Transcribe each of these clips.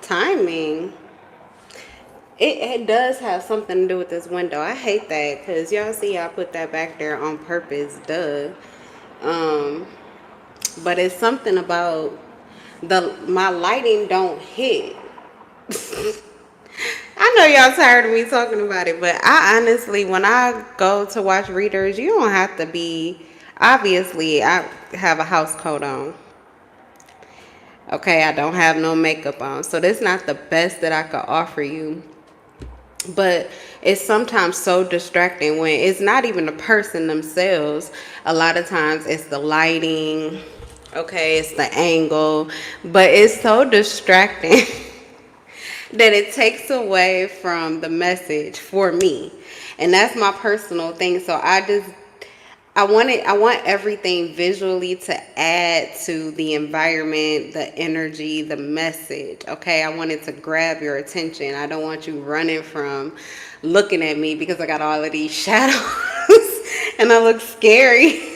timing. It does have something to do with this window. I hate that because y'all see I put that back there on purpose. Duh. Um, but it's something about my lighting don't hit. I know y'all tired of me talking about it, but I honestly, when I go to watch readers, you don't have to be. Obviously, I have a house coat on. Okay, I don't have no makeup on, so that's not the best that I could offer you. But it's sometimes so distracting when it's not even the person themselves. A lot of times it's the lighting, okay, it's the angle, but it's so distracting that it takes away from the message for me. And that's my personal thing. So I want everything visually to add to the environment, the energy, the message. Okay, I want it to grab your attention. I don't want you running from looking at me because I got all of these shadows and I look scary.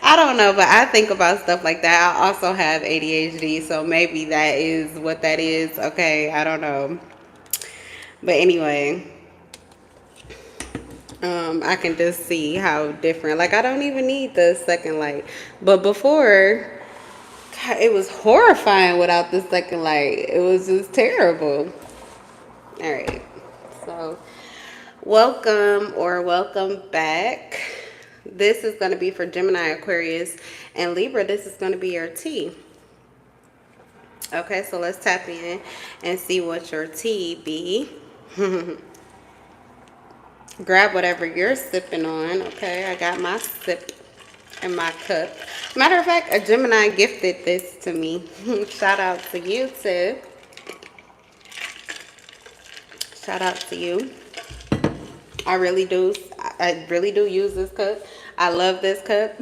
I don't know, but I think about stuff like that. I also have ADHD, so maybe that is what that is. Okay, I don't know. But anyway, I can just see how different. Like, I don't even need the second light. But before, God, it was horrifying without the second light. It was just terrible. All right. So, welcome or welcome back. This is going to be for Gemini, Aquarius, and Libra. This is going to be your tea. Okay, so let's tap in and see what your tea be. Grab whatever you're sipping on. Okay, I got my sip in my cup. Matter of fact, a Gemini gifted this to me. Shout out to you too. Shout out to you. I really do. I really do use this cup. I love this cup.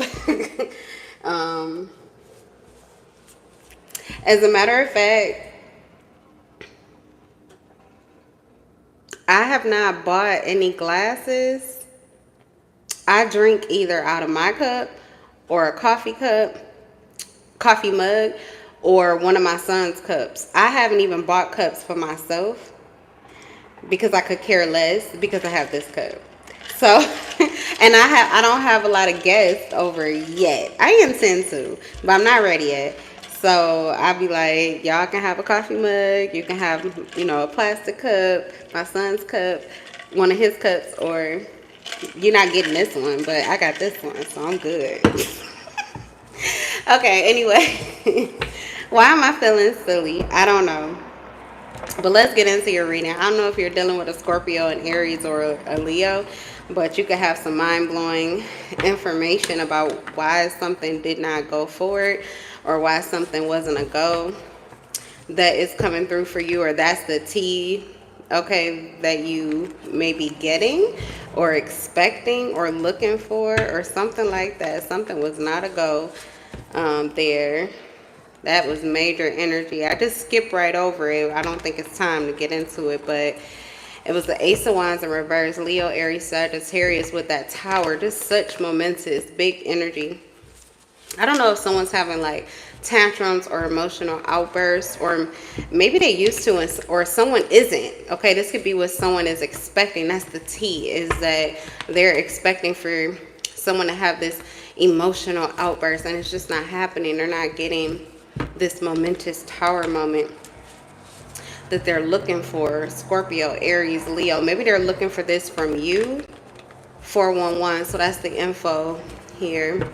um, as a matter of fact, I have not bought any glasses. I drink either out of my cup or a coffee cup, coffee mug, or one of my son's cups. I haven't even bought cups for myself because I could care less because I have this cup. So, and I don't have a lot of guests over yet. I intend to, but I'm not ready yet. So I'll be like, y'all can have a coffee mug. You can have, a plastic cup, my son's cup, one of his cups, or you're not getting this one, but I got this one, so I'm good. Okay, anyway. Why am I feeling silly? I don't know. But let's get into your reading. I don't know if you're dealing with a Scorpio, an Aries, or a Leo, but you could have some mind-blowing information about why something did not go forward or why something wasn't a go that is coming through for you, or that's the tea, okay, that you may be getting or expecting or looking for or something like that. Something was not a go there. That was major energy. I just skipped right over it. I don't think it's time to get into it, but it was the Ace of Wands in reverse, Leo, Aries, Sagittarius with that tower. Just such momentous, big energy. I don't know if someone's having like tantrums or emotional outbursts, or maybe they used to, or someone isn't. Okay, this could be what someone is expecting. That's the T, is that they're expecting for someone to have this emotional outburst and it's just not happening. They're not getting this momentous tower moment that they're looking for. Scorpio, Aries, Leo. Maybe they're looking for this from you. 411. So that's the info here.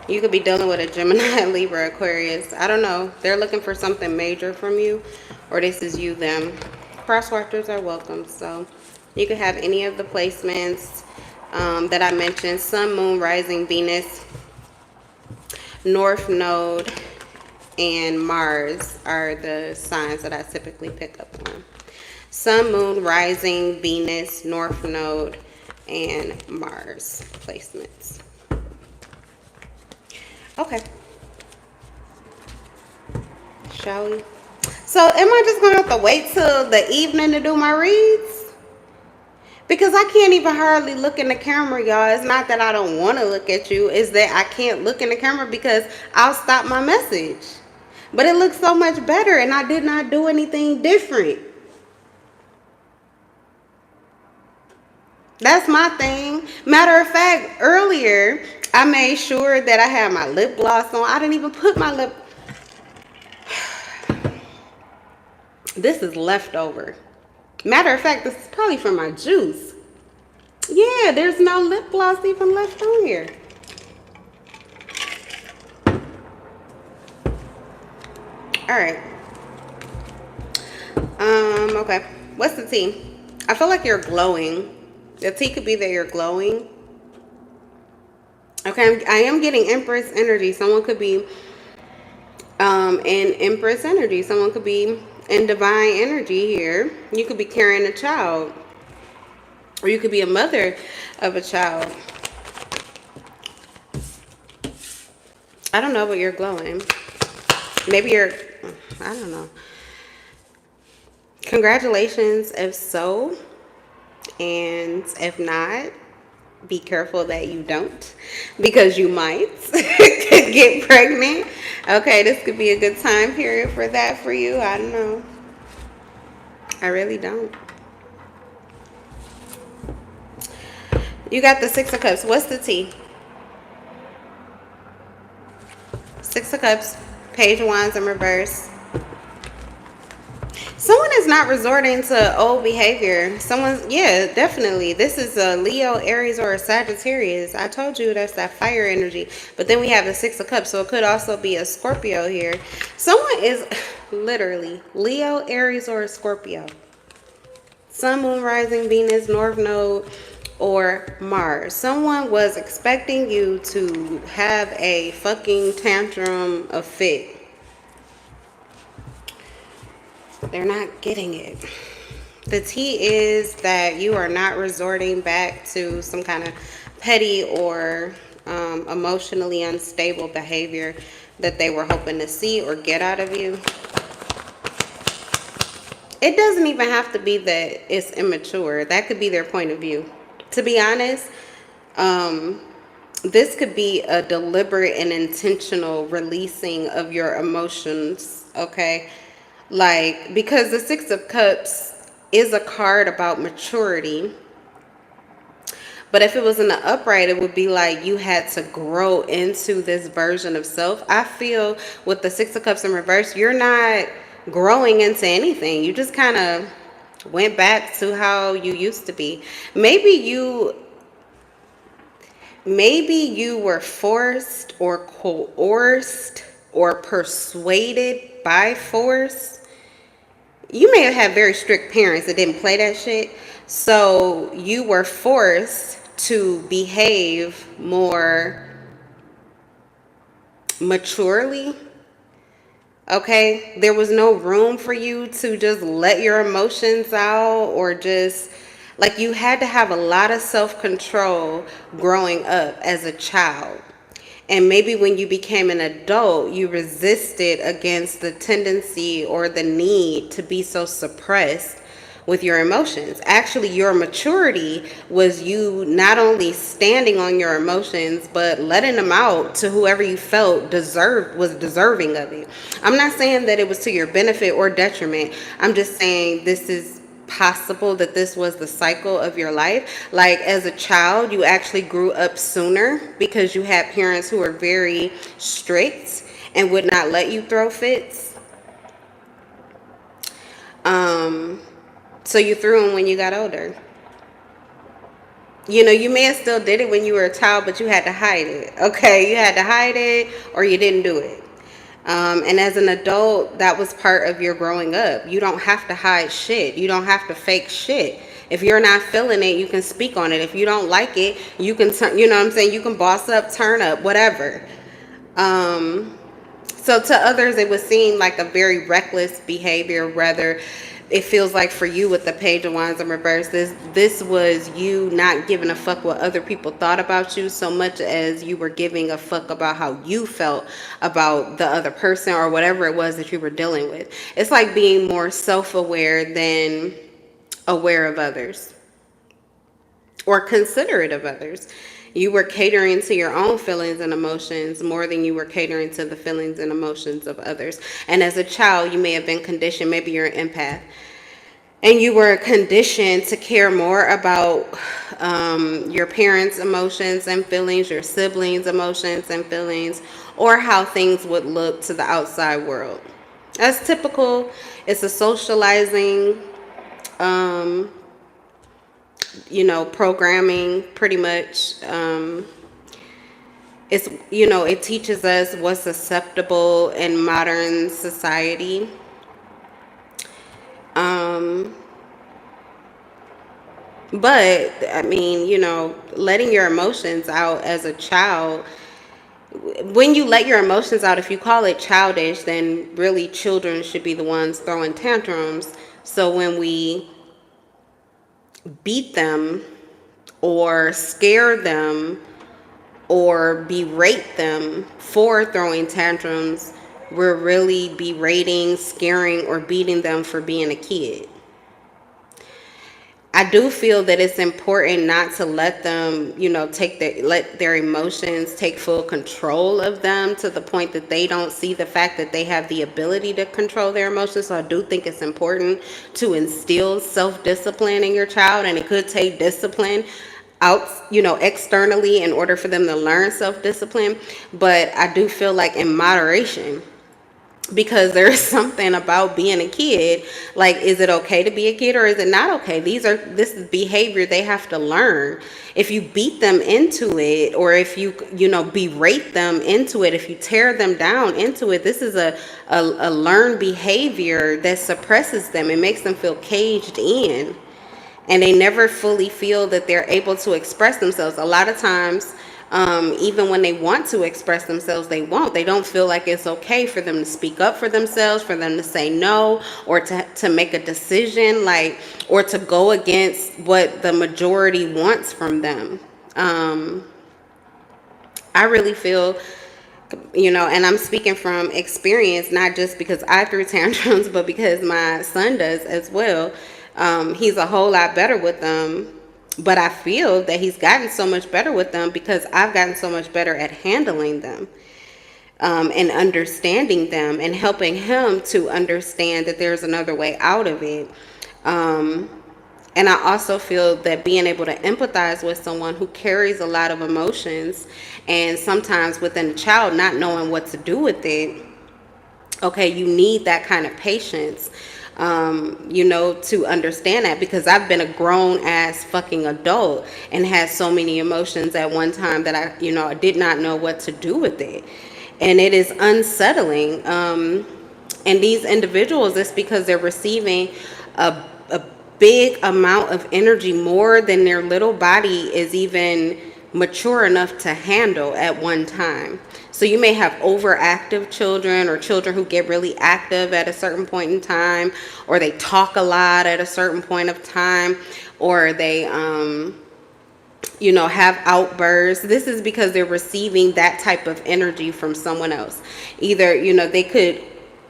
You could be dealing with a Gemini, Libra, Aquarius. I don't know. They're looking for something major from you, or this is you, them. Cross watchers are welcome. So you could have any of the placements that I mentioned. Sun, Moon, Rising, Venus, North Node, and Mars are the signs that I typically pick up on. Sun, Moon, Rising, Venus, North Node, and Mars placements. Okay. Shall we? So am I just going to have to wait till the evening to do my reads? Because I can't even hardly look in the camera, y'all. It's not that I don't want to look at you. It's that I can't look in the camera because I'll stop my message. But it looks so much better, and I did not do anything different. That's my thing. Matter of fact, earlier I made sure that I had my lip gloss on. I didn't even put my lip. This is leftover. Matter of fact, this is probably from my juice. Yeah, there's no lip gloss even left on here. All right. Okay. What's the tea? I feel like you're glowing. The tea could be that you're glowing. Okay, I am getting Empress energy. Someone could be in Empress energy. Someone could be in divine energy here. You could be carrying a child. Or you could be a mother of a child. I don't know, but you're glowing. Maybe you're, I don't know. Congratulations if so. And if not, be careful that you don't, because you might get pregnant. Okay, this could be a good time period for that for you. I don't know. I really don't. You got the Six of Cups. What's the tea? Six of Cups, Page of Wands in reverse. Someone is not resorting to old behavior. Someone's, yeah, definitely. This is a Leo, Aries, or a Sagittarius. I told you that's that fire energy. But then we have the Six of Cups, so it could also be a Scorpio here. Someone is literally Leo, Aries, or a Scorpio. Sun, Moon, Rising, Venus, North Node, or Mars. Someone was expecting you to have a fucking tantrum, a fit. They're not getting it. The tea is that you are not resorting back to some kind of petty or emotionally unstable behavior that they were hoping to see or get out of you. It doesn't even have to be that it's immature. That could be their point of view. To be honest, this could be a deliberate and intentional releasing of your emotions, okay? Like, because the Six of Cups is a card about maturity. But if it was in the upright, it would be like you had to grow into this version of self. I feel with the Six of Cups in reverse, you're not growing into anything. You just kind of went back to how you used to be. Maybe you were forced or coerced or persuaded by force. You may have had very strict parents that didn't play that shit. So you were forced to behave more maturely. Okay? There was no room for you to just let your emotions out, or just, like, you had to have a lot of self-control growing up as a child. And maybe when you became an adult, you resisted against the tendency or the need to be so suppressed with your emotions. Actually, your maturity was you not only standing on your emotions, but letting them out to whoever you felt was deserving of it. I'm not saying that it was to your benefit or detriment. I'm just saying this is possible that this was the cycle of your life. Like, as a child, you actually grew up sooner because you had parents who were very strict and would not let you throw fits. So you threw them when you got older. You know, you may have still did it when you were a child, but you had to hide it. Okay, you had to hide it, or you didn't do it. And as an adult, that was part of your growing up. You don't have to hide shit. You don't have to fake shit. If you're not feeling it, you can speak on it. If you don't like it, you can turn, you know what I'm saying? You can boss up, turn up, whatever. So to others, it would seem like a very reckless behavior. Rather, it feels like for you with the Page of Wands in reverse, this was you not giving a fuck what other people thought about you, so much as you were giving a fuck about how you felt about the other person or whatever it was that you were dealing with. It's like being more self-aware than aware of others, or considerate of others. You were catering to your own feelings and emotions more than you were catering to the feelings and emotions of others. And as a child, you may have been conditioned, maybe you're an empath, and you were conditioned to care more about your parents' emotions and feelings, your siblings' emotions and feelings, or how things would look to the outside world. That's typical. It's a socializing, um, programming, pretty much. It teaches us what's acceptable in modern society. Um, but I mean, letting your emotions out as a child, when you let your emotions out, if you call it childish, then really children should be the ones throwing tantrums. So when we beat them or scare them or berate them for throwing tantrums, we're really berating, scaring, or beating them for being a kid. I do feel that it's important not to let them, let their emotions take full control of them to the point that they don't see the fact that they have the ability to control their emotions. So I do think it's important to instill self-discipline in your child, and it could take discipline out, externally in order for them to learn self-discipline. But I do feel like in moderation, because there's something about being a kid. Like, is it okay to be a kid or is it not okay? This is behavior they have to learn. If you beat them into it, or if you berate them into it, if you tear them down into it, this is a learned behavior that suppresses them. It makes them feel caged in, and they never fully feel that they're able to express themselves. A lot of times, even when they want to express themselves, they won't. They don't feel like it's okay for them to speak up for themselves, for them to say no, or to make a decision, or to go against what the majority wants from them. I really feel, and I'm speaking from experience, not just because I threw tantrums, but because my son does as well. He's a whole lot better with them. But I feel that he's gotten so much better with them because I've gotten so much better at handling them, and understanding them, and helping him to understand that there's another way out of it. And I also feel that being able to empathize with someone who carries a lot of emotions, and sometimes within a child not knowing what to do with it, okay, you need that kind of patience, to understand that, because I've been a grown ass fucking adult and had so many emotions at one time that I did not know what to do with it. And it is unsettling. And these individuals, it's because they're receiving a big amount of energy, more than their little body is even mature enough to handle at one time. So you may have overactive children, or children who get really active at a certain point in time, or they talk a lot at a certain point of time, or they have outbursts. This is because they're receiving that type of energy from someone else. Either they could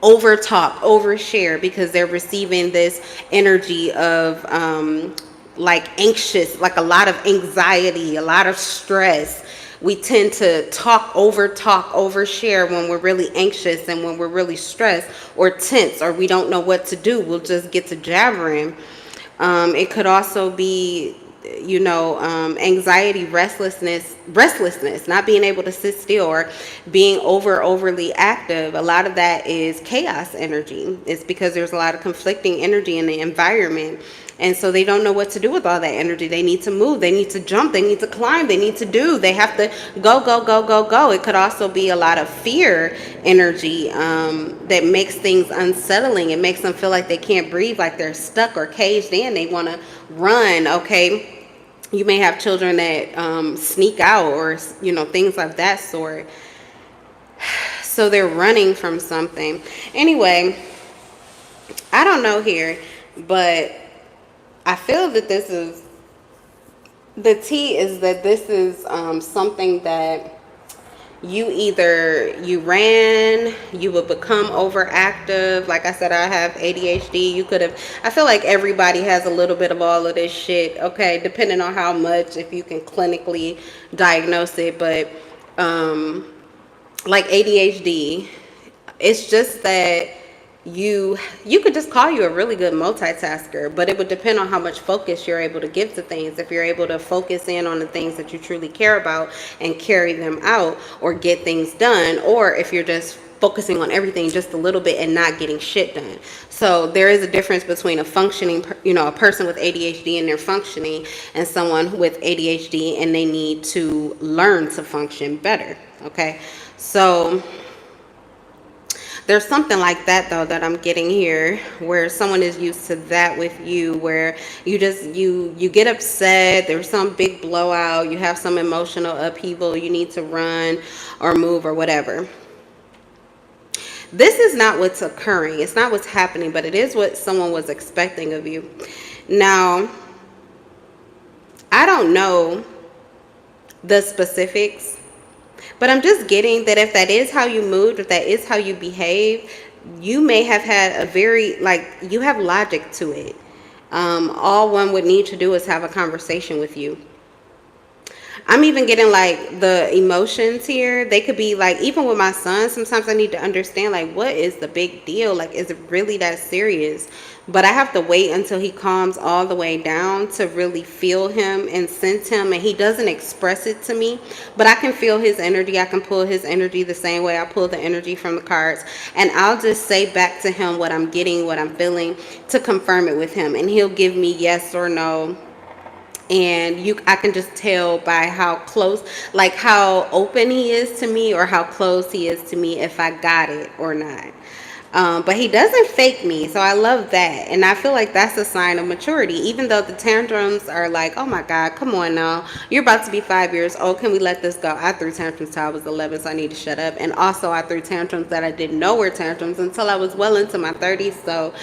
over talk, overshare, because they're receiving this energy of anxious, like a lot of anxiety, a lot of stress. We tend to overshare when we're really anxious, and when we're really stressed or tense, or we don't know what to do, we'll just get to jabbering. It could also be, anxiety, restlessness, not being able to sit still, or being overly active. A lot of that is chaos energy. It's because there's a lot of conflicting energy in the environment. And so they don't know what to do with all that energy. They need to move. They need to jump. They need to climb. They need to do. They have to go, go, go, go, go. It could also be a lot of fear energy that makes things unsettling. It makes them feel like they can't breathe, like they're stuck or caged in. They want to run, okay? You may have children that sneak out, or, things of that sort. So they're running from something. Anyway, I don't know here, but I feel that this is, the tea is that this is something that you ran, you would become overactive. Like I said, I have ADHD. You could have, I feel like everybody has a little bit of all of this shit, okay, depending on how much, if you can clinically diagnose it. But like ADHD, it's just that you could just call you a really good multitasker, but it would depend on how much focus you're able to give to things. If you're able to focus in on the things that you truly care about and carry them out or get things done, or if you're just focusing on everything just a little bit and not getting shit done. So there is a difference between a functioning, a person with ADHD and they're functioning, and someone with ADHD and they need to learn to function better. Okay, so there's something like that though that I'm getting here, where someone is used to that with you, where you get upset, there's some big blowout, you have some emotional upheaval, you need to run or move or whatever. This is not what's occurring, it's not what's happening, but it is what someone was expecting of you. Now, I don't know the specifics, but I'm just getting that if that is how you moved, if that is how you behave, you may have had a very, you have logic to it. All one would need to do is have a conversation with you. I'm even getting the emotions here. They could be even with my son, sometimes I need to understand what is the big deal? Is it really that serious? But I have to wait until he calms all the way down to really feel him and sense him. And he doesn't express it to me, but I can feel his energy. I can pull his energy the same way I pull the energy from the cards. And I'll just say back to him what I'm getting, what I'm feeling, to confirm it with him. And he'll give me yes or no. And I can just tell by how close, how open he is to me or how close he is to me, if I got it or not. But he doesn't fake me, so I love that. And I feel like that's a sign of maturity, even though the tantrums are oh my God, come on now, you're about to be 5 years old, can we let this go? I threw tantrums till I was 11, so I need to shut up. And also I threw tantrums that I didn't know were tantrums until I was well into my 30s, so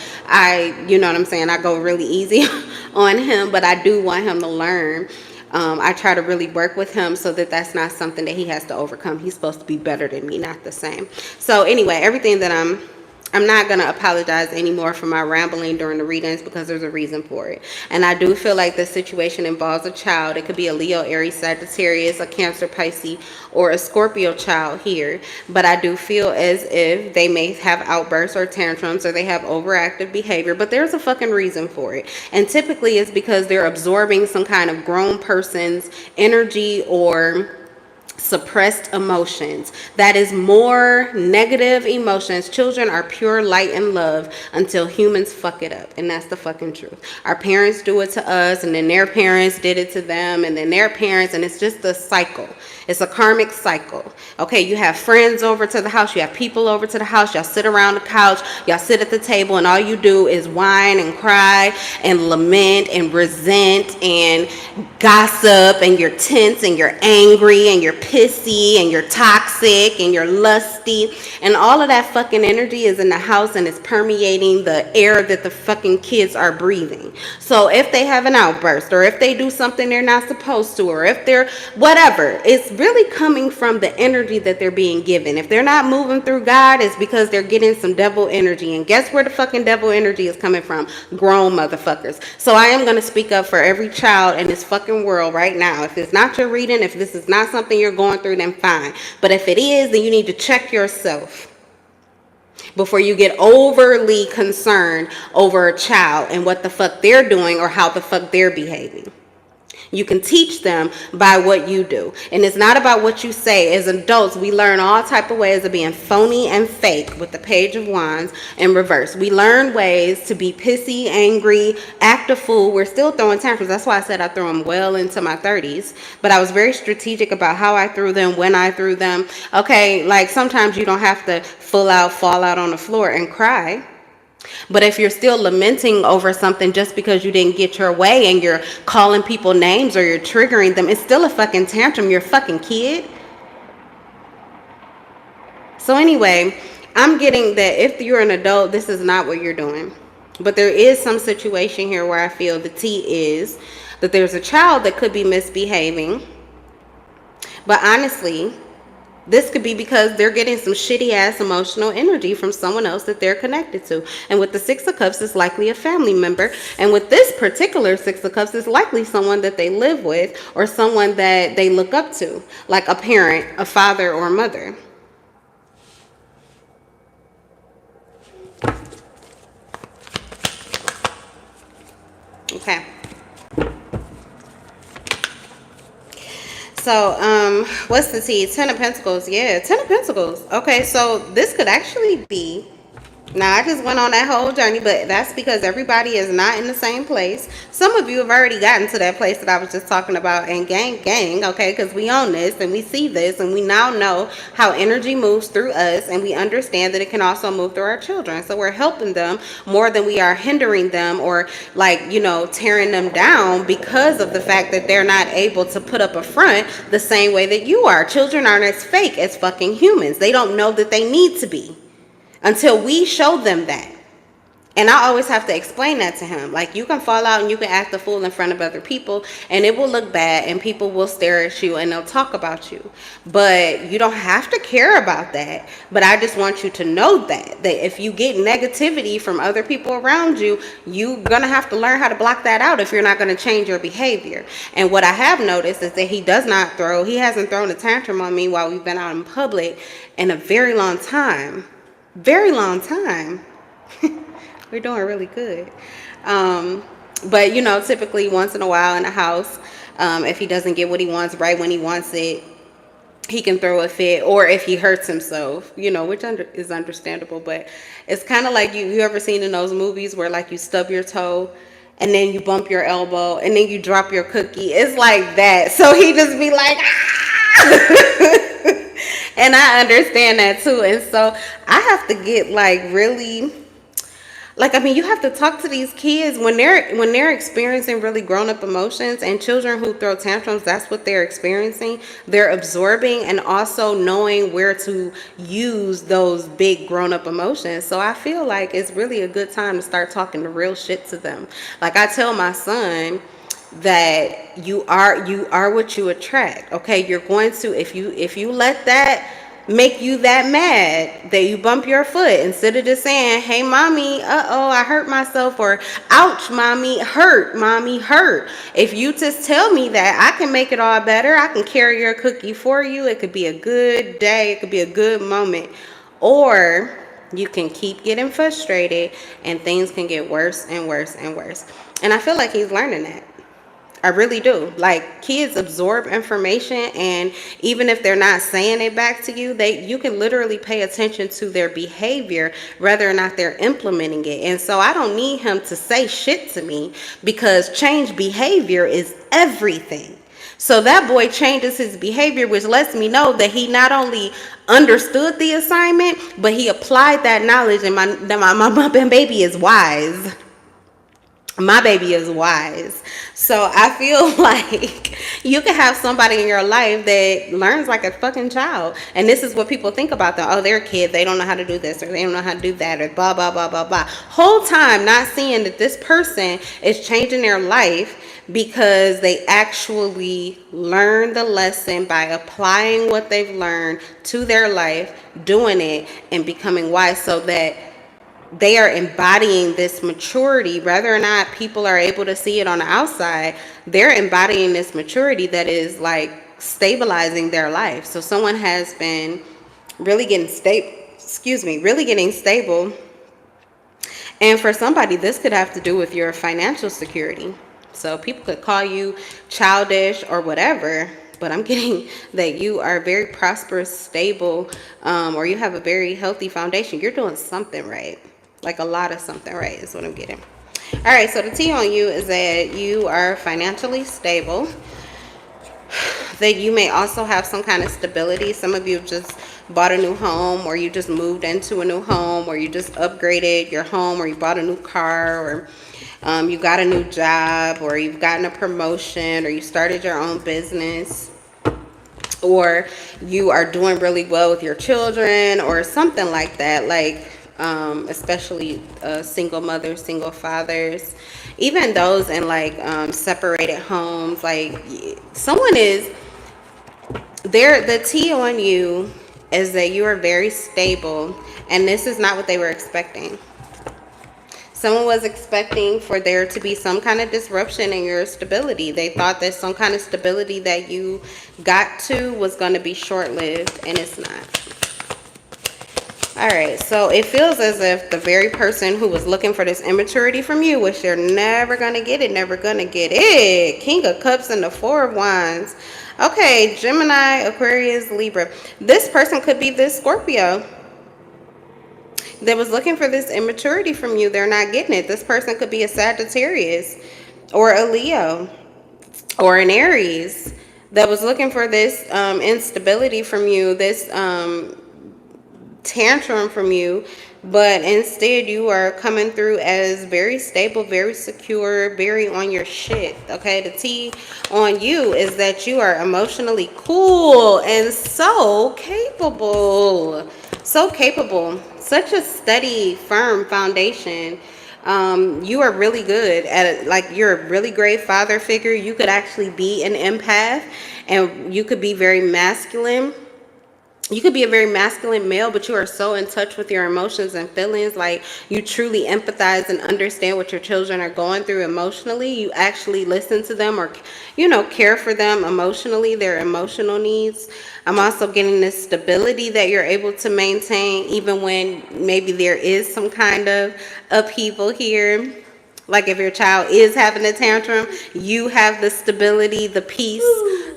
you know what I'm saying, I go really easy on him, but I do want him to learn. I try to really work with him so that that's not something that he has to overcome. He's supposed to be better than me, not the same. So anyway, everything that I'm not going to apologize anymore for my rambling during the readings, because there's a reason for it. And I do feel like this situation involves a child. It could be a Leo, Aries, Sagittarius, a Cancer, Pisces, or a Scorpio child here. But I do feel as if they may have outbursts or tantrums, or they have overactive behavior, but there's a fucking reason for it. And typically it's because they're absorbing some kind of grown person's energy or suppressed emotions. That is more negative emotions. Children are pure light and love until humans fuck it up, and that's the fucking truth. Our parents do it to us, and then their parents did it to them, and then their parents, and it's just a cycle. It's a karmic cycle. Okay, you have friends over to the house, you have people over to the house, y'all sit around the couch, y'all sit at the table, and all you do is whine and cry and lament and resent and gossip, and you're tense and you're angry and you're pissy and you're toxic and you're lusty, and all of that fucking energy is in the house and it's permeating the air that the fucking kids are breathing. So if they have an outburst, or if they do something they're not supposed to, or if they're whatever, it's really coming from the energy that they're being given. If they're not moving through God, it's because they're getting some devil energy. And guess where the fucking devil energy is coming from? Grown motherfuckers. So I am going to speak up for every child in this fucking world right now. If it's not your reading, if this is not something you're going through, then fine. But if it is, then you need to check yourself before you get overly concerned over a child and what the fuck they're doing or how the fuck they're behaving. You can teach them by what you do. And it's not about what you say. As adults, we learn all type of ways of being phony and fake with the Page of Wands in reverse. We learn ways to be pissy, angry, act a fool. We're still throwing tantrums. That's why I said I threw them well into my 30s. But I was very strategic about how I threw them, when I threw them. Okay, sometimes you don't have to fall out on the floor and cry. But if you're still lamenting over something just because you didn't get your way, and you're calling people names or you're triggering them, it's still a fucking tantrum. You're a fucking kid. So anyway, I'm getting that if you're an adult, this is not what you're doing. But there is some situation here where I feel the tea is that there's a child that could be misbehaving. But honestly, This could be because they're getting some shitty ass emotional energy from someone else that they're connected to. And with the Six of Cups, it's likely a family member. And with this particular Six of Cups, it's likely someone that they live with or someone that they look up to, like a parent, a father, or a mother. Okay. So, what's the tea? Ten of Pentacles. Yeah, Ten of Pentacles. Okay, so this could actually be. Now, I just went on that whole journey, but that's because everybody is not in the same place. Some of you have already gotten to that place that I was just talking about. And gang, okay, because we own this and we see this and we now know how energy moves through us, and we understand that it can also move through our children. So we're helping them more than we are hindering them or, like, you know, tearing them down because of the fact that they're not able to put up a front the same way that you are. Children aren't as fake as fucking humans. They don't know that they need to be until we show them that. And I always have to explain that to him. Like, you can fall out and you can act a fool in front of other people and it will look bad and people will stare at you and they'll talk about you. But you don't have to care about that. But I just want you to know that if you get negativity from other people around you, you're going to have to learn how to block that out if you're not going to change your behavior. And what I have noticed is that he hasn't thrown a tantrum on me while we've been out in public in a very long time. Very long time. We're doing really good. But, you know, typically once in a while in the house, if he doesn't get what he wants right when he wants it, he can throw a fit. Or if he hurts himself, you know, which is understandable. But it's kind of like you ever seen in those movies where, like, you stub your toe and then you bump your elbow and then you drop your cookie. It's like that. So he just be like, ah! And I understand that too. And so I have to get, like, really, like, I mean, you have to talk to these kids when they're experiencing really grown-up emotions. And children who throw tantrums, that's what they're experiencing. They're absorbing and also knowing where to use those big grown-up emotions. So I feel like it's really a good time to start talking the real shit to them. Like, I tell my son that you are what you attract. Okay, you're going to, if you let that make you that mad that you bump your foot, instead of just saying, hey mommy, uh-oh, I hurt myself, or ouch mommy, hurt. If you just tell me that, I can make it all better. I can carry your cookie for you. It could be a good day, it could be a good moment. Or you can keep getting frustrated and things can get worse and worse and worse. And I feel like he's learning that. I really do. Like, kids absorb information, and even if they're not saying it back to you, you can literally pay attention to their behavior, whether or not they're implementing it. And so I don't need him to say shit to me, because change behavior is everything. So that boy changes his behavior, which lets me know that he not only understood the assignment, but he applied that knowledge. And my baby is wise. My baby is wise. So I feel like you can have somebody in your life that learns like a fucking child. And this is what people think about them. Oh, they're a kid. They don't know how to do this, or they don't know how to do that, or blah, blah, blah, blah, blah. Whole time not seeing that this person is changing their life because they actually learn the lesson by applying what they've learned to their life, doing it, and becoming wise, so that they are embodying this maturity. Whether or not people are able to see it on the outside, they're embodying this maturity that is like stabilizing their life. So someone has been really getting stable. And for somebody, this could have to do with your financial security. So people could call you childish or whatever, but I'm getting that you are very prosperous, stable, or you have a very healthy foundation. You're doing something right. Like a lot of something right is what I'm getting. All right, so the tea on you is that you are financially stable, that you may also have some kind of stability. Some of you just bought a new home, or you just moved into a new home, or you just upgraded your home, or you bought a new car, or you got a new job, or you've gotten a promotion, or you started your own business, or you are doing really well with your children, or something like that. Like, especially single mothers, single fathers, even those in like separated homes. Like, someone is The T on you is that you are very stable, and this is not what they were expecting. Someone was expecting for there to be some kind of disruption in your stability. They thought that some kind of stability that you got to was going to be short-lived, and it's not. All right, so it feels as if the very person who was looking for this immaturity from you, which you're never going to get it, never going to get it. King of Cups and the Four of Wands. Okay, Gemini, Aquarius, Libra. This person could be this Scorpio that was looking for this immaturity from you. They're not getting it. This person could be a Sagittarius or a Leo or an Aries that was looking for this instability from you, this tantrum from you, but instead you are coming through as very stable, very secure, very on your shit. Okay, the T on you is that you are emotionally cool and so capable, such a steady, firm foundation. You are really good at it. Like, you're a really great father figure. You could actually be an empath, and you could be very masculine. You could be a very masculine male, but you are so in touch with your emotions and feelings. Like, you truly empathize and understand what your children are going through emotionally. You actually listen to them, or, care for them emotionally, their emotional needs. I'm also getting this stability that you're able to maintain even when maybe there is some kind of upheaval here. Like, if your child is having a tantrum, you have the stability, the peace,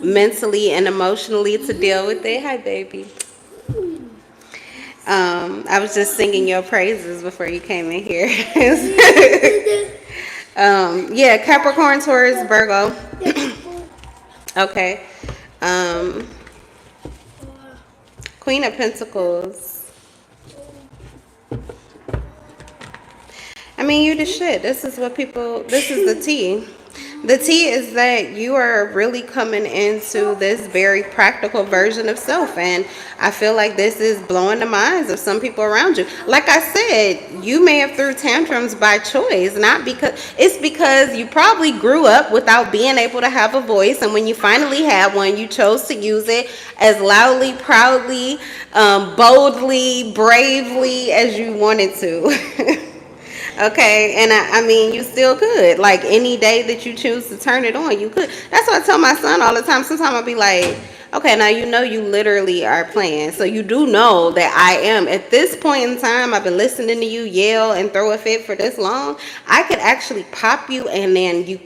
mentally and emotionally to deal with it. Hi, baby. I was just singing your praises before you came in here. Yeah, Capricorn, Taurus, Virgo. Okay. Queen of Pentacles. I mean, you the shit. This is the T. The T is that you are really coming into this very practical version of self. And I feel like this is blowing the minds of some people around you. Like I said, you may have threw tantrums by choice, not because it's because you probably grew up without being able to have a voice. And when you finally had one, you chose to use it as loudly, proudly, boldly, bravely as you wanted to. Okay, and I mean, you still could. Like, any day that you choose to turn it on, you could. That's what I tell my son all the time. Sometimes I'll be like, okay, now you literally are playing. So you do know that I am. At this point in time, I've been listening to you yell and throw a fit for this long. I could actually pop you, and then you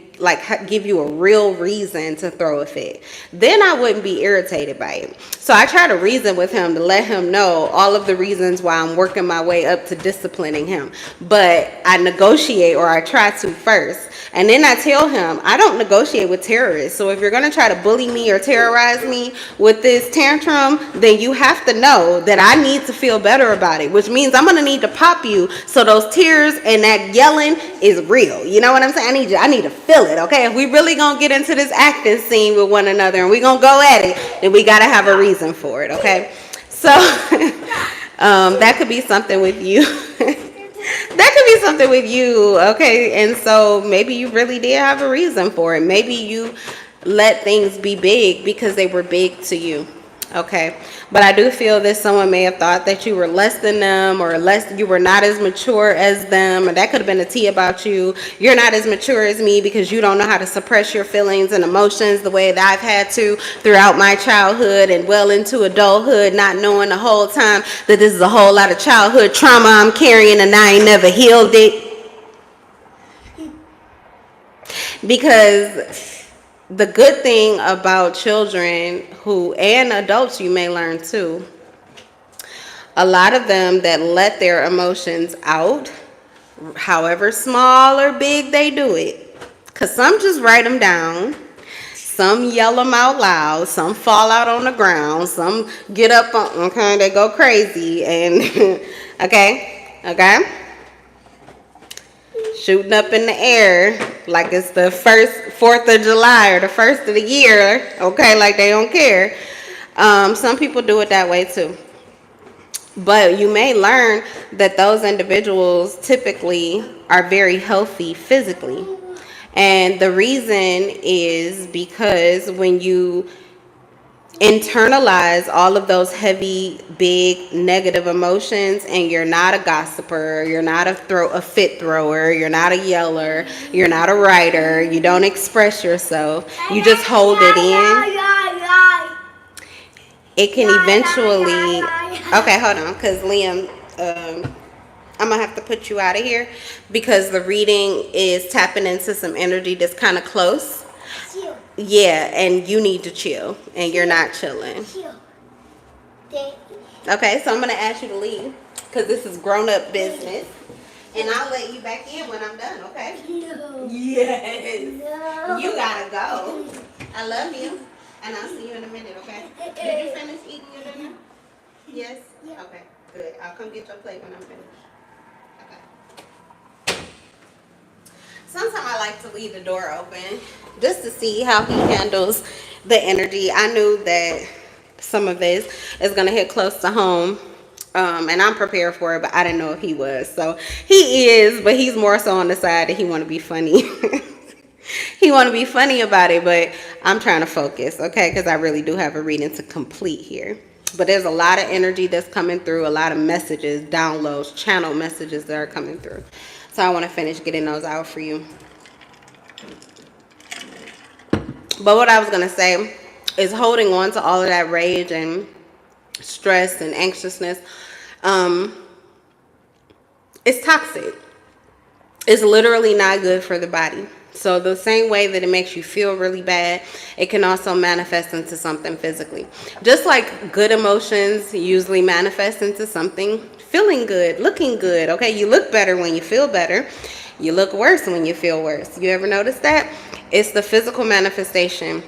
give you a real reason to throw a fit. Then I wouldn't be irritated by it. So I try to reason with him to let him know all of the reasons why I'm working my way up to disciplining him. But I negotiate, or I try to first. And then I tell him, I don't negotiate with terrorists. So if you're going to try to bully me or terrorize me with this tantrum, then you have to know that I need to feel better about it, which means I'm going to need to pop you so those tears and that yelling is real. You know what I'm saying? I need to feel it, okay? If we really going to get into this acting scene with one another and we going to go at it, then we got to have a reason for it, okay? So that could be something with you. That could be something with you, okay? And so maybe you really did have a reason for it. Maybe you let things be big because they were big to you, okay? But I do feel that someone may have thought that you were less than them, or you were not as mature as them, and that could have been a tea about you. You're not as mature as me because you don't know how to suppress your feelings and emotions the way that I've had to throughout my childhood and well into adulthood, not knowing the whole time that this is a whole lot of childhood trauma I'm carrying and I ain't never healed it. Because the good thing about children and adults, you may learn too, a lot of them that let their emotions out, however small or big they do it, because some just write them down, some yell them out loud, some fall out on the ground, some get up on, okay, they go crazy, and okay, shooting up in the air like it's the 4th of July or the 1st of the year, okay, like they don't care. Some people do it that way too. But you may learn that those individuals typically are very healthy physically. And the reason is because when you internalize all of those heavy, big, negative emotions, and you're not a gossiper, you're not a fit thrower, you're not a yeller, you're not a writer, you don't express yourself, you just hold it in. It can eventually, okay, hold on, because Liam, I'm gonna have to put you out of here because the reading is tapping into some energy that's kind of close. Yeah, and you need to chill, and you're not chilling. Okay, so I'm gonna ask you to leave because this is grown-up business, and I'll let you back in when I'm done. Okay? No. Yes. No. You gotta go. I love you, and I'll see you in a minute. Okay? Did you finish eating your dinner? Yes. Yeah. Okay. Good. I'll come get your plate when I'm finished. Sometimes I like to leave the door open just to see how he handles the energy. I knew that some of this is going to hit close to home, and I'm prepared for it, but I didn't know if he was. So he is, but he's more so on the side that he want to be funny. He want to be funny about it, but I'm trying to focus, okay, because I really do have a reading to complete here. But there's a lot of energy that's coming through, a lot of messages, downloads, channel messages that are coming through. So I want to finish getting those out for you. But what I was going to say is holding on to all of that rage and stress and anxiousness, it's toxic. It's literally not good for the body. So the same way that it makes you feel really bad, it can also manifest into something physically. Just like good emotions usually manifest into something feeling good, looking good. Okay, you look better when you feel better. You look worse when you feel worse. You ever notice that? It's the physical manifestation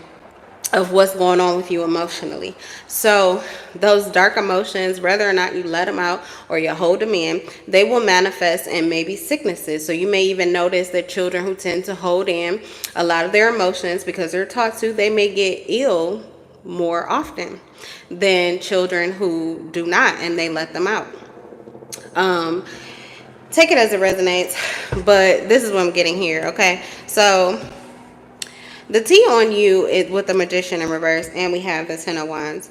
of what's going on with you emotionally. So those dark emotions, whether or not you let them out or you hold them in, they will manifest in maybe sicknesses. So you may even notice that children who tend to hold in a lot of their emotions because they're taught to, they may get ill more often than children who do not and they let them out. Take it as it resonates, but this is what I'm getting here, okay? So the T on you is with the Magician in reverse, and we have the Ten of Wands,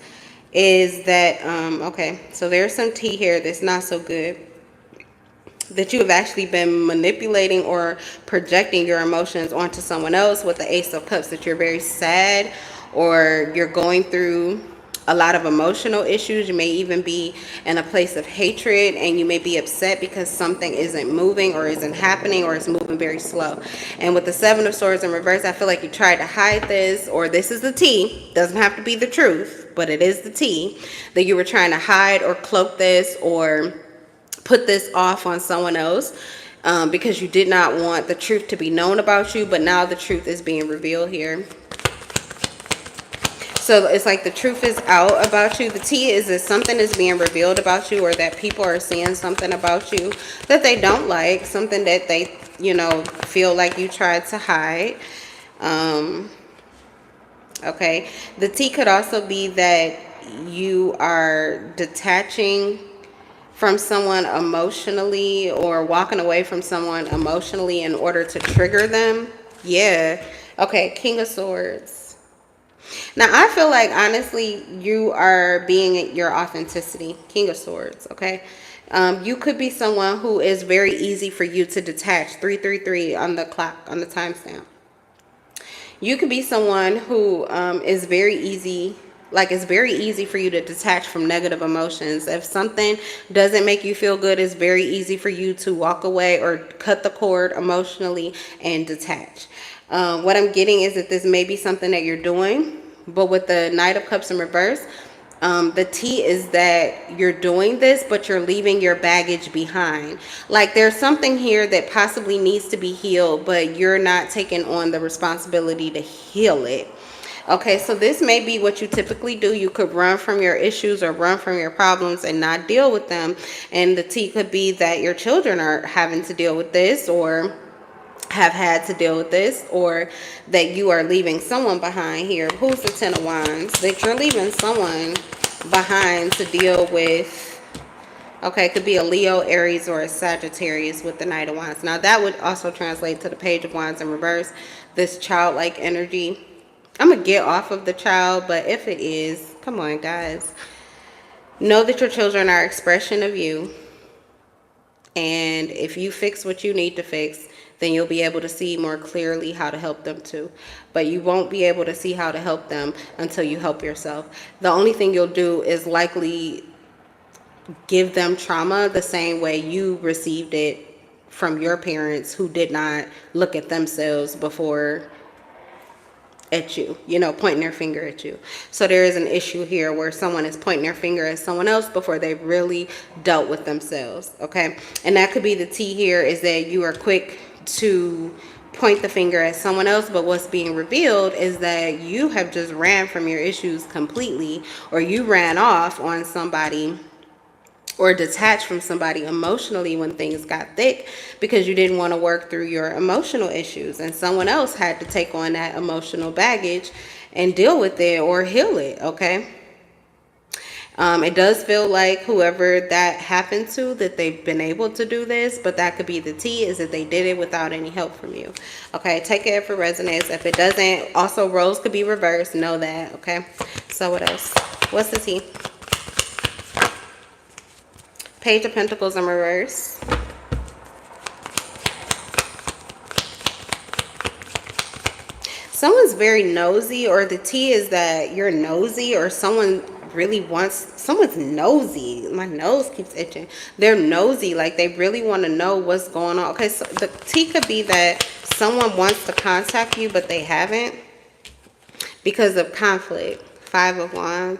is that, okay, so there's some T here that's not so good, that you have actually been manipulating or projecting your emotions onto someone else with the Ace of Cups, that you're very sad or you're going through a lot of emotional issues. You may even be in a place of hatred and you may be upset because something isn't moving or isn't happening or is moving very slow. And with the Seven of Swords in reverse, I feel like you tried to hide this, or this is the T. Doesn't have to be the truth, but it is the T, that you were trying to hide or cloak this or put this off on someone else because you did not want the truth to be known about you, but now the truth is being revealed here. So it's like the truth is out about you. The T is that something is being revealed about you, or that people are seeing something about you that they don't like, something that they, you know, feel like you tried to hide. Okay. The T could also be that you are detaching from someone emotionally or walking away from someone emotionally in order to trigger them. Yeah. Okay. King of Swords. Now, I feel like, honestly, you are being your authenticity. King of Swords, okay? You could be someone who is very easy for you to detach. 333 on the clock, on the timestamp. You could be someone who is very easy, like it's very easy for you to detach from negative emotions. If something doesn't make you feel good, it's very easy for you to walk away or cut the cord emotionally and detach. What I'm getting is that this may be something that you're doing, but with the Knight of Cups in reverse, the T is that you're doing this, but you're leaving your baggage behind. Like there's something here that possibly needs to be healed, but you're not taking on the responsibility to heal it. Okay, so this may be what you typically do. You could run from your issues or run from your problems and not deal with them. And the T could be that your children are having to deal with this, or have had to deal with this, or that you are leaving someone behind here. Who's the Ten of Wands? That you're leaving someone behind to deal with. Okay, it could be a Leo, Aries, or a Sagittarius with the Knight of Wands. Now that would also translate to the Page of Wands in reverse, this childlike energy. I'm going to get off of the child, but if it is, come on, guys. Know that your children are an expression of you. And if you fix what you need to fix, then you'll be able to see more clearly how to help them too. But you won't be able to see how to help them until you help yourself. The only thing you'll do is likely give them trauma the same way you received it from your parents who did not look at themselves before at you, you know, pointing their finger at you. So there is an issue here where someone is pointing their finger at someone else before they've really dealt with themselves, okay? And that could be the T here, is that you are quick to point the finger at someone else, but what's being revealed is that you have just ran from your issues completely, or you ran off on somebody or detached from somebody emotionally when things got thick because you didn't want to work through your emotional issues, and someone else had to take on that emotional baggage and deal with it or heal it, okay? It does feel like whoever that happened to, that they've been able to do this, but that could be the T, is that they did it without any help from you. Okay, take it if it resonates. If it doesn't, also roles could be reversed. Know that, okay? So what else? What's the T? Page of Pentacles in reverse. Someone's very nosy, or the T is that you're nosy, or someone really wants, someone's nosy. My nose keeps itching. They're nosy, like they really want to know what's going on. Okay, so the T could be that someone wants to contact you, but they haven't because of conflict. 5 of Wands.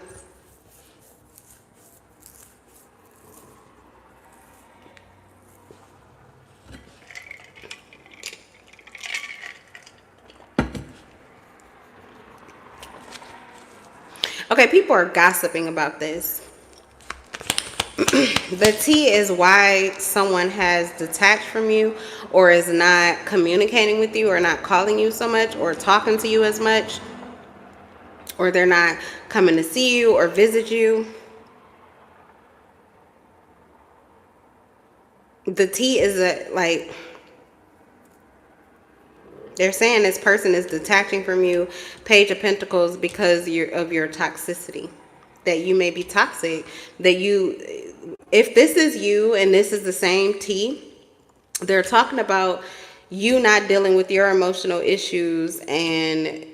Okay, people are gossiping about this. The T is why someone has detached from you, or is not communicating with you, or not calling you so much, or talking to you as much, or they're not coming to see you or visit you. The T is like, they're saying this person is detaching from you, Page of Pentacles, because of your toxicity. That you may be toxic. That you, if this is you and this is the same T, they're talking about you not dealing with your emotional issues and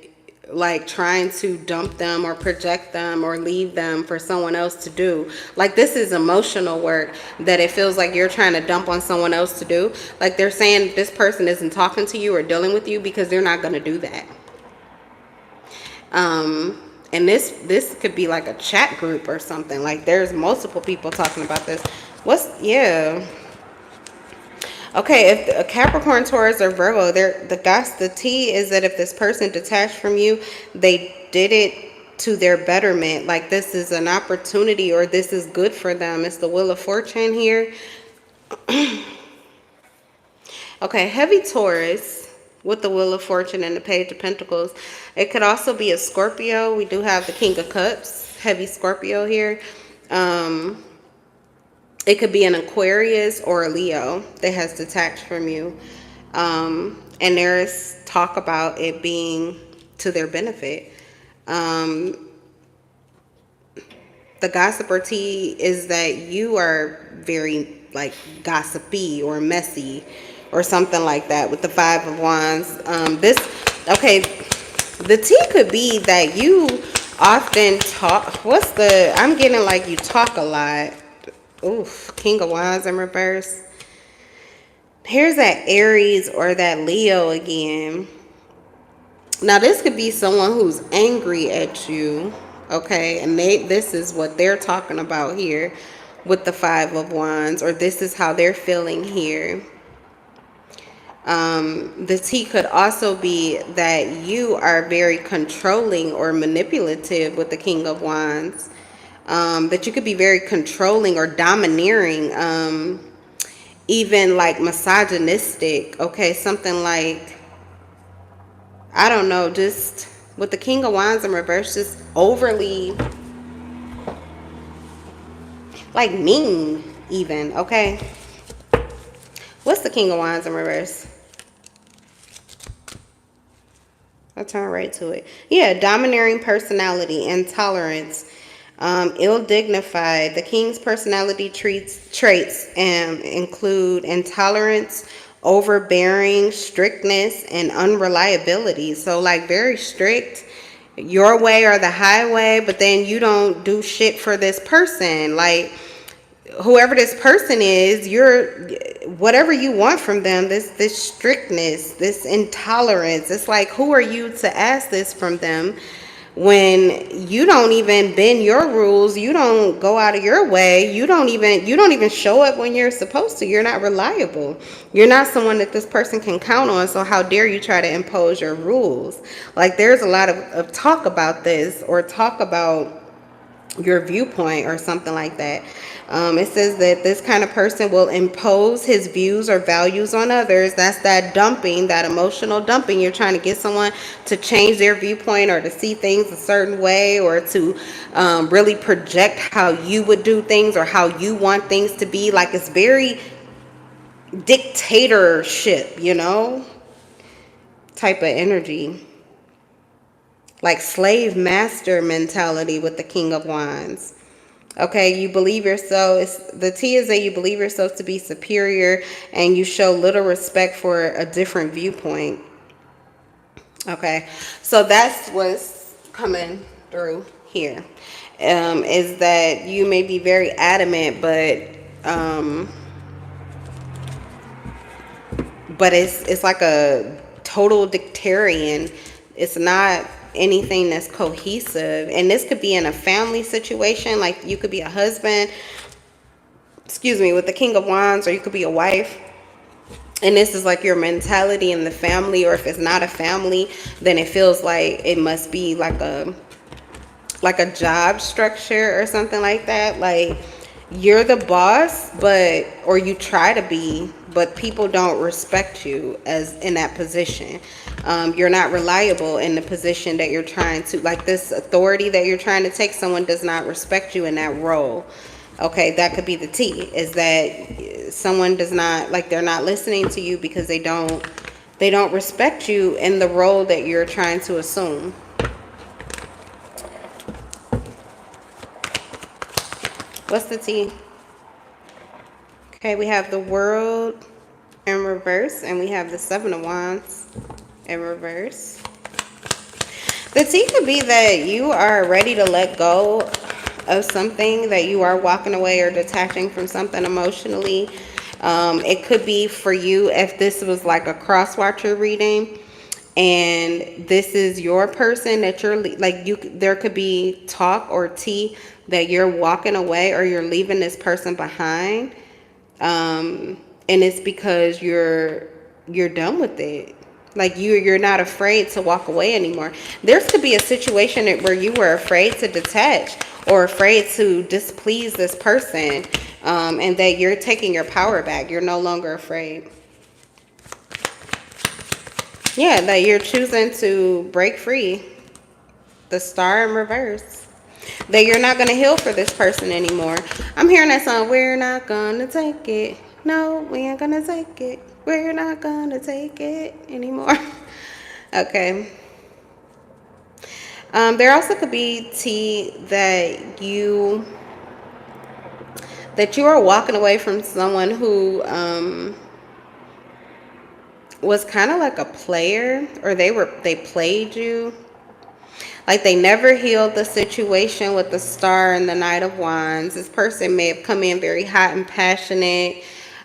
like trying to dump them or project them or leave them for someone else to do. Like this is emotional work that it feels like you're trying to dump on someone else to do. Like they're saying this person isn't talking to you or dealing with you because they're not going to do that. And this could be like a chat group or something. Like there's multiple people talking about this. Yeah. Okay, if a Capricorn, Taurus, or Virgo, the T is that if this person detached from you, they did it to their betterment. Like this is an opportunity, or this is good for them. It's the Wheel of Fortune here. Okay, heavy Taurus with the Wheel of Fortune and the Page of Pentacles. It could also be a Scorpio. We do have the King of Cups, heavy Scorpio here. It could be an Aquarius or a Leo that has detached from you. And there's talk about it being to their benefit. The gossiper T is that you are very like gossipy or messy or something like that with the 5 of Wands. Okay, the T could be that you often talk. I'm getting like you talk a lot. Oof, King of Wands in reverse. Here's that Aries or that Leo again. Now this could be someone who's angry at you, okay? And this is what they're talking about here with the 5 of Wands, or this is how they're feeling here. The T could also be that you are very controlling or manipulative with the King of Wands. That you could be very controlling or domineering, even like misogynistic, okay? Something like, I don't know, just with the King of Wands in reverse, just overly like mean even, okay? What's the King of Wands in reverse? I'll turn right to it. Yeah, domineering personality, intolerance, ill-dignified. The king's personality traits include intolerance, overbearing, strictness, and unreliability. So, like, very strict, your way or the highway, but then you don't do shit for this person. Like, whoever this person is, you're whatever you want from them, this strictness, this intolerance. It's like, who are you to ask this from them when you don't even bend your rules, you don't go out of your way, you don't even show up when you're supposed to. You're not reliable. You're not someone that this person can count on, so how dare you try to impose your rules? Like, there's a lot of talk about this, or talk about your viewpoint or something like that. It says that this kind of person will impose his views or values on others. That's that dumping, that emotional dumping. You're trying to get someone to change their viewpoint or to see things a certain way, or to really project how you would do things or how you want things to be. Like, it's very dictatorship, type of energy. Like slave master mentality with the King of Wands. Okay, you believe yourself. The T is that you believe yourself to be superior, and you show little respect for a different viewpoint. Okay, so that's what's coming through here. Is that you may be very adamant, but it's like a total dictatorial. It's not anything that's cohesive, and this could be in a family situation. Like, you could be a husband, with the King of Wands, or you could be a wife, and this is like your mentality in the family. Or if it's not a family, then it feels like it must be like a job structure or something like that. Like, you're the boss, or you try to be, but people don't respect you as in that position. You're not reliable in the position that you're trying to, like, this authority that you're trying to take. Someone does not respect you in that role. Okay, that could be the T, is that someone does not, like, they're not listening to you because they don't respect you in the role that you're trying to assume. What's the T? Okay, we have the World in reverse, and we have the Seven of Wands in reverse. The T could be that you are ready to let go of something, that you are walking away or detaching from something emotionally. It could be for you, if this was like a cross-watcher reading, and this is your person that you're like, there could be talk or tea that you're walking away or you're leaving this person behind, and it's because you're done with it. Like, you're not afraid to walk away anymore. There could be a situation where you were afraid to detach or afraid to displease this person, and that you're taking your power back. You're no longer afraid. Yeah, that you're choosing to break free. The Star in reverse. That you're not going to heal for this person anymore. I'm hearing that song, we're not going to take it. No, we ain't going to take it. We're not going to take it anymore. Okay. There also could be T that you are walking away from someone who was kind of like a player, or they played you. Like, they never healed the situation with the Star and the Knight of Wands. This person may have come in very hot and passionate,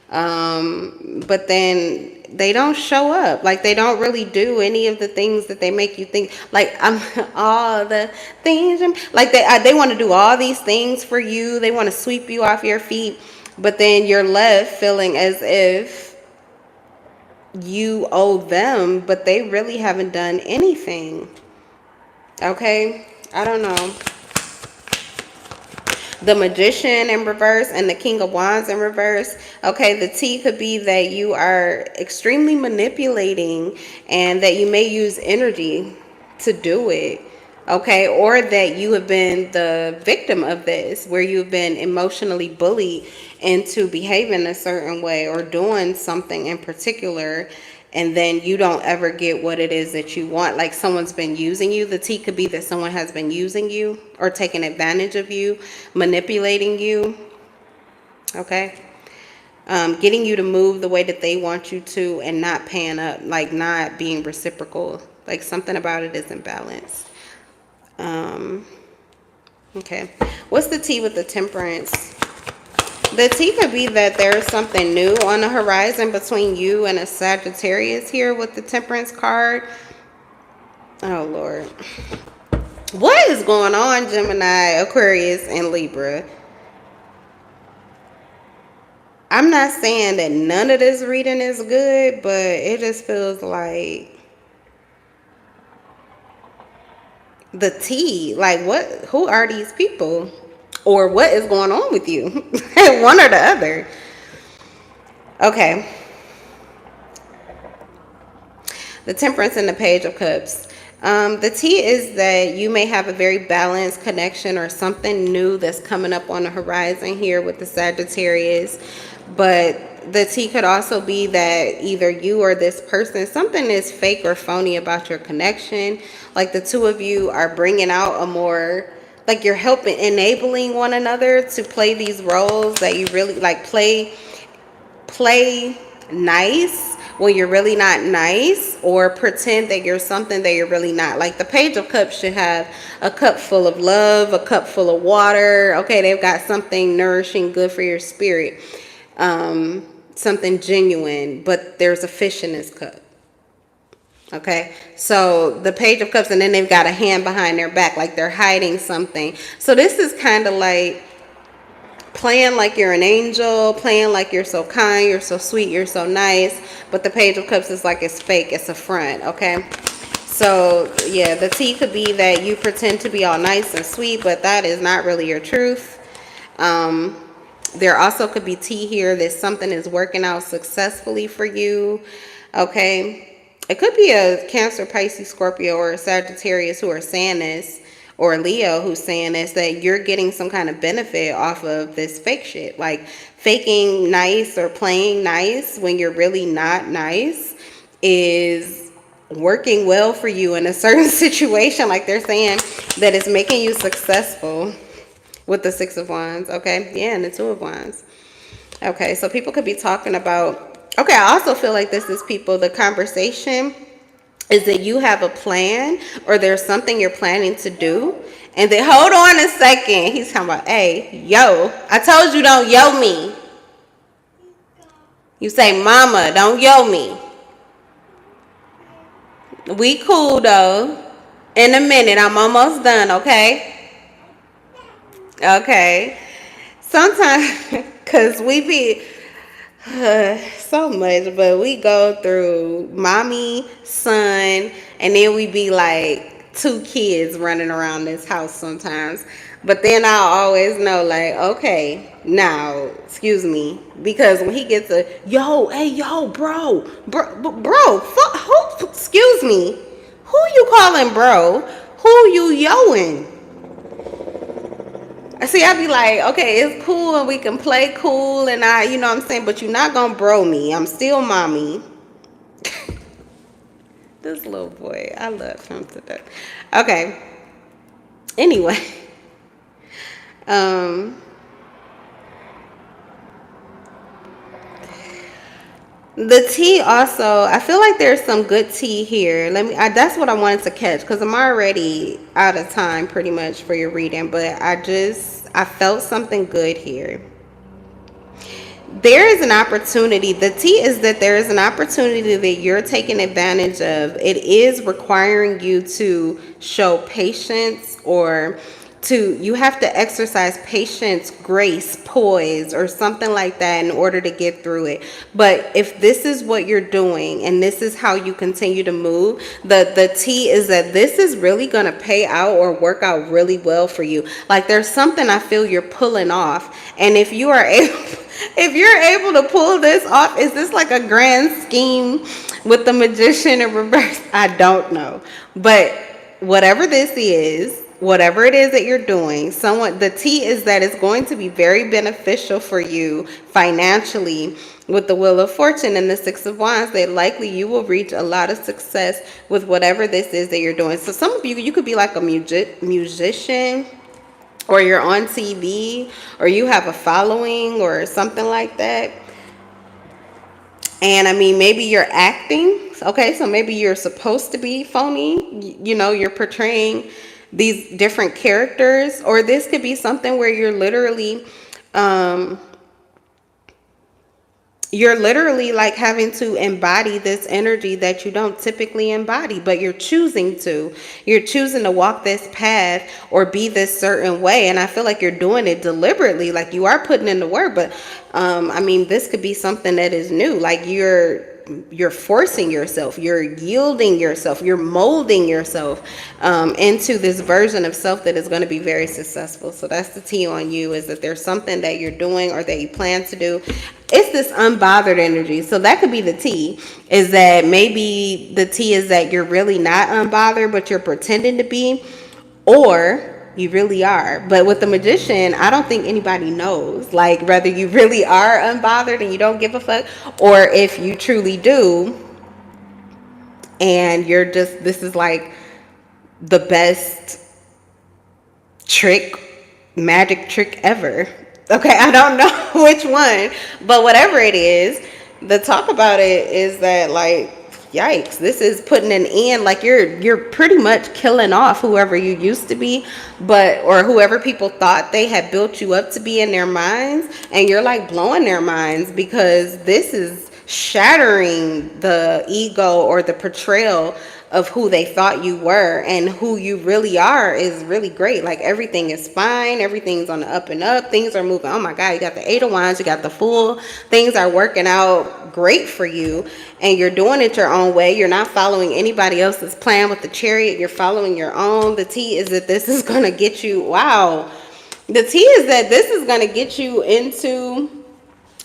but then they don't show up. Like, they don't really do any of the things that they make you think. Like, all the things. Like, they want to do all these things for you. They want to sweep you off your feet. But then you're left feeling as if you owe them, but they really haven't done anything. Okay, I don't know. The Magician in reverse and the King of Wands in reverse. Okay, the T could be that you are extremely manipulating, and that you may use energy to do it. Okay, or that you have been the victim of this, where you've been emotionally bullied into behaving a certain way or doing something in particular, and then you don't ever get what it is that you want. Like someone's been using you. The T could be that someone has been using you or taking advantage of you, manipulating you. Okay. Getting you to move the way that they want you to and not paying up, like not being reciprocal. Like something about it isn't balanced. Okay. What's the T with the Temperance? The T could be that there's something new on the horizon between you and a Sagittarius here with the Temperance card. Oh, Lord. What is going on, Gemini, Aquarius, and Libra? I'm not saying that none of this reading is good, but it just feels like the T, like what, who are these people? Or what is going on with you? One or the other. Okay. The Temperance and the Page of Cups. The T is that you may have a very balanced connection or something new that's coming up on the horizon here with the Sagittarius. But the T could also be that either you or this person, something is fake or phony about your connection. Like the two of you are bringing out a more, like you're helping, enabling one another to play these roles that you really like, play nice when you're really not nice, or pretend that you're something that you're really not. Like the Page of Cups should have a cup full of love, a cup full of water. Okay, they've got something nourishing, good for your spirit. Something genuine, but there's a fish in this cup. Okay, so the Page of Cups, and then they've got a hand behind their back, like they're hiding something. So this is kind of like playing like you're an angel, playing like you're so kind, you're so sweet, you're so nice, but the Page of Cups is like it's fake, it's a front. Okay, so yeah, the T could be that you pretend to be all nice and sweet, but that is not really your truth. There also could be T here that something is working out successfully for you. Okay, it could be a Cancer, Pisces, Scorpio, or a Sagittarius who are saying this, or a Leo who's saying this, that you're getting some kind of benefit off of this fake shit. Like faking nice or playing nice when you're really not nice is working well for you in a certain situation. Like they're saying that it's making you successful with the Six of Wands. Okay, yeah, and the Two of Wands. Okay, so people could be talking about, okay, I also feel like this is people, the conversation is that you have a plan or there's something you're planning to do. And then, hold on a second. He's talking about, hey, yo, I told you don't yo me. You say, mama, don't yo me. We cool, though. In a minute, I'm almost done, okay? Okay. Sometimes, because we be so much, but we go through mommy, son, and then we be like two kids running around this house sometimes. But then I'll always know, like, okay, now, excuse me, because when he gets a, yo, hey, yo, bro, who, excuse me, who you calling bro? Who you yoing? See, I be like, okay, it's cool and we can play cool and you know what I'm saying, but you're not gonna bro me. I'm still mommy. This little boy, I love him to death. Okay. Anyway. The tea also, I feel like there's some good tea here. That's what I wanted to catch, because I'm already out of time pretty much for your reading, but I felt something good here. There is an opportunity. The tea is that there is an opportunity that you're taking advantage of. It is requiring you to show patience, or you have to exercise patience, grace, poise, or something like that in order to get through it. But if this is what you're doing and this is how you continue to move, the T is that this is really going to pay out or work out really well for you. Like there's something I feel you're pulling off. And if you're able to pull this off, is this like a grand scheme with the Magician in reverse? I don't know. But whatever this is, whatever it is that you're doing, the T is that it's going to be very beneficial for you financially. With the Wheel of Fortune and the Six of Wands, that likely you will reach a lot of success with whatever this is that you're doing. So some of you could be like a musician, or you're on TV, or you have a following or something like that. And I mean, maybe you're acting. Okay, so maybe you're supposed to be phony. You're portraying these different characters. Or this could be something where you're literally like having to embody this energy that you don't typically embody, but you're choosing to walk this path or be this certain way. And I feel like you're doing it deliberately, like you are putting in the work. But I mean, this could be something that is new, like you're forcing yourself, you're yielding yourself, you're molding yourself into this version of self that is going to be very successful. So that's the T on you, is that there's something that you're doing or that you plan to do. It's this unbothered energy. So that could be the T, is that maybe the T is that you're really not unbothered, but you're pretending to be, or you really are. But with the Magician, I don't think anybody knows, like, whether you really are unbothered and you don't give a fuck, or if you truly do and you're just, this is like the best magic trick ever. Okay, I don't know which one, but whatever it is, the talk about it is that, like, yikes, this is putting an end. Like you're pretty much killing off whoever you used to be, or whoever people thought they had built you up to be in their minds, and you're like blowing their minds, because this is shattering the ego or the portrayal of who they thought you were, and who you really are is really great. Like everything is fine, everything's on the up and up, things are moving. Oh my God, you got the Eight of Wands, you got the Fool, things are working out great for you, and you're doing it your own way. You're not following anybody else's plan with the Chariot, you're following your own. The T is that this is going to get you, wow, the T is that this is going to get you into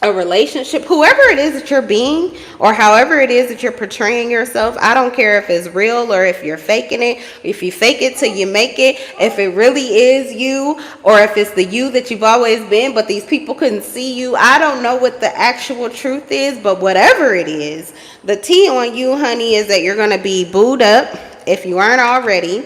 a relationship, whoever it is that you're being, or however it is that you're portraying yourself. I don't care if it's real or if you're faking it. If you fake it till you make it, if it really is you, or if it's the you that you've always been, but these people couldn't see you. I don't know what the actual truth is, but whatever it is, the T on you, honey, is that you're going to be booed up, if you aren't already.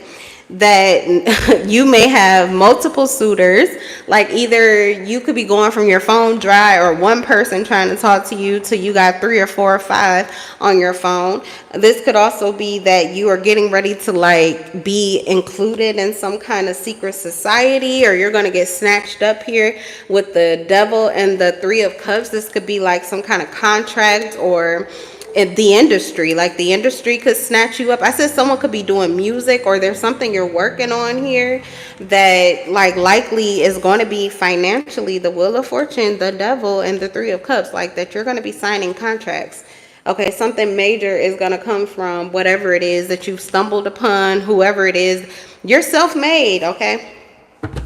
That you may have multiple suitors, like either you could be going from your phone dry, or one person trying to talk to you till you got 3 or 4 or 5 on your phone. This could also be that you are getting ready to like be included in some kind of secret society, or you're going to get snatched up here with the Devil and the Three of Cups. This could be like some kind of contract, or in the industry, like the industry could snatch you up. I said someone could be doing music, or there's something you're working on here that like likely is going to be financially. The Wheel of Fortune, the Devil, and the Three of Cups, like that you're going to be signing contracts. Okay, something major is going to come from whatever it is that you've stumbled upon, whoever it is. You're self-made, okay?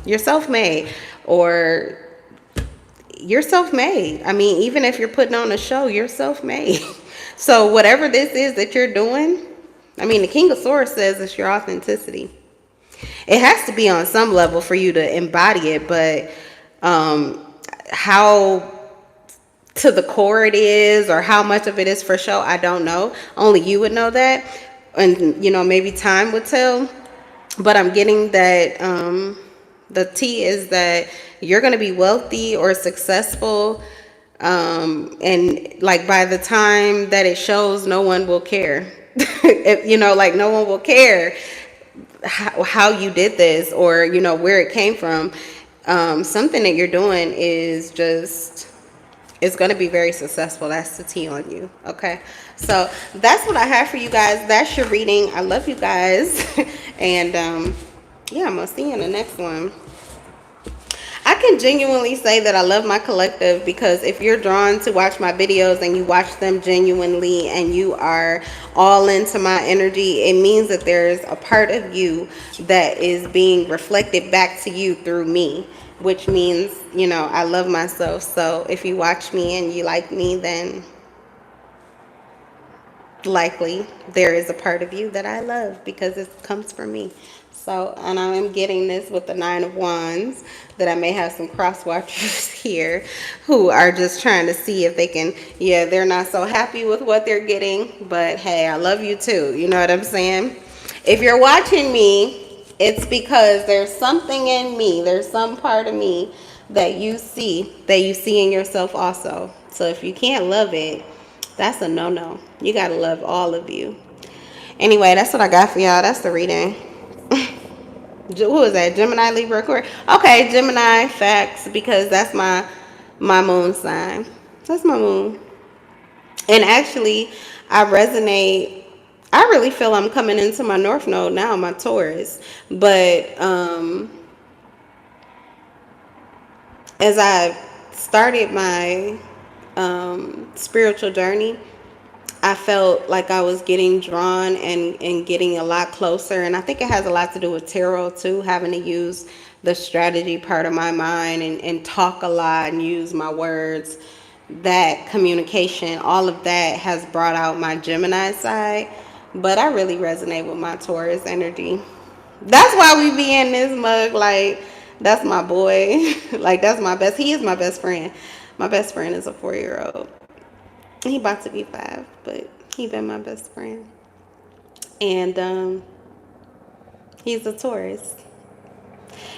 You're self-made, or you're self-made. I mean, even if you're putting on a show, you're self-made. So whatever this is that you're doing, I mean, the King of Swords says it's your authenticity. It has to be on some level for you to embody it, but how to the core it is, or how much of it is for show, I don't know. Only you would know that, and maybe time would tell. But I'm getting that the T is that you're going to be wealthy or successful. And like by the time that it shows, no one will care. Like no one will care how you did this, or where it came from. Something that you're doing is just, it's going to be very successful. That's the T on you. Okay, so that's what I have for you guys. That's your reading. I love you guys. And yeah, I'm gonna see you in the next one. I can genuinely say that I love my collective, because if you're drawn to watch my videos and you watch them genuinely and you are all into my energy, it means that there's a part of you that is being reflected back to you through me, which means, I love myself. So if you watch me and you like me, then likely there is a part of you that I love because it comes from me. So, and I am getting this with the Nine of Wands, that I may have some cross watchers here who are just trying to see if they can, yeah, they're not so happy with what they're getting, but hey, I love you too. You know what I'm saying? If you're watching me, it's because there's something in me, there's some part of me that you see in yourself also. So if you can't love it, that's a no-no. You got to love all of you. Anyway, that's what I got for y'all. That's the reading. Who is that? Gemini, Libra, Aquarius. Okay, Gemini, facts, because that's my moon sign. That's my moon. And actually, I resonate. I really feel I'm coming into my North Node now, my Taurus. But as I started my spiritual journey, I felt like I was getting drawn and getting a lot closer. And I think it has a lot to do with tarot too, having to use the strategy part of my mind and talk a lot and use my words. That communication, all of that has brought out my Gemini side. But I really resonate with my Taurus energy. That's why we be in this mug. Like, that's my boy. Like, that's my best. He is my best friend. My best friend is a 4-year-old. He about to be 5, but he been my best friend. And he's a Taurus.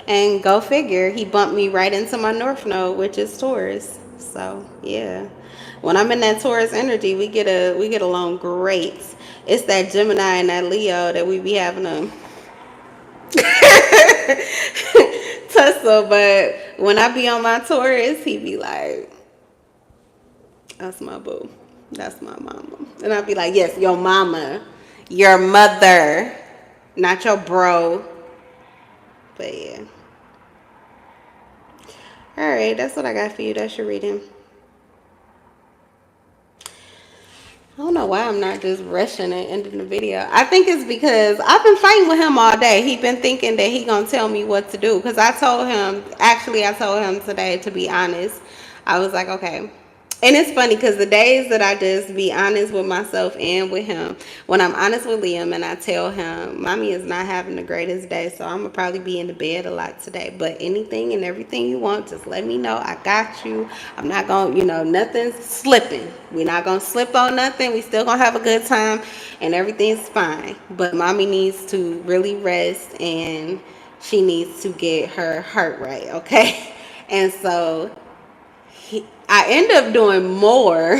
And go figure, he bumped me right into my North Node, which is Taurus. So yeah, when I'm in that Taurus energy, we get along great. It's that Gemini and that Leo that we be having a tussle. But when I be on my Taurus, he be like, "That's my boo. That's my mama." And I'd be like, "Yes, your mama, your mother, not your bro." But yeah. All right, that's what I got for you. That's your reading. I don't know why I'm not just rushing and ending the video. I think it's because I've been fighting with him all day. He been thinking that he gonna tell me what to do. Because I told him today, to be honest. I was like, okay. And it's funny because the days that I just be honest with myself and with him, when I'm honest with Liam and I tell him, Mommy is not having the greatest day, so I'm going to probably be in the bed a lot today. But anything and everything you want, just let me know. I got you. I'm not going to, nothing's slipping. We're not going to slip on nothing. We still going to have a good time and everything's fine. But Mommy needs to really rest and she needs to get her heart right, okay? And so I end up doing more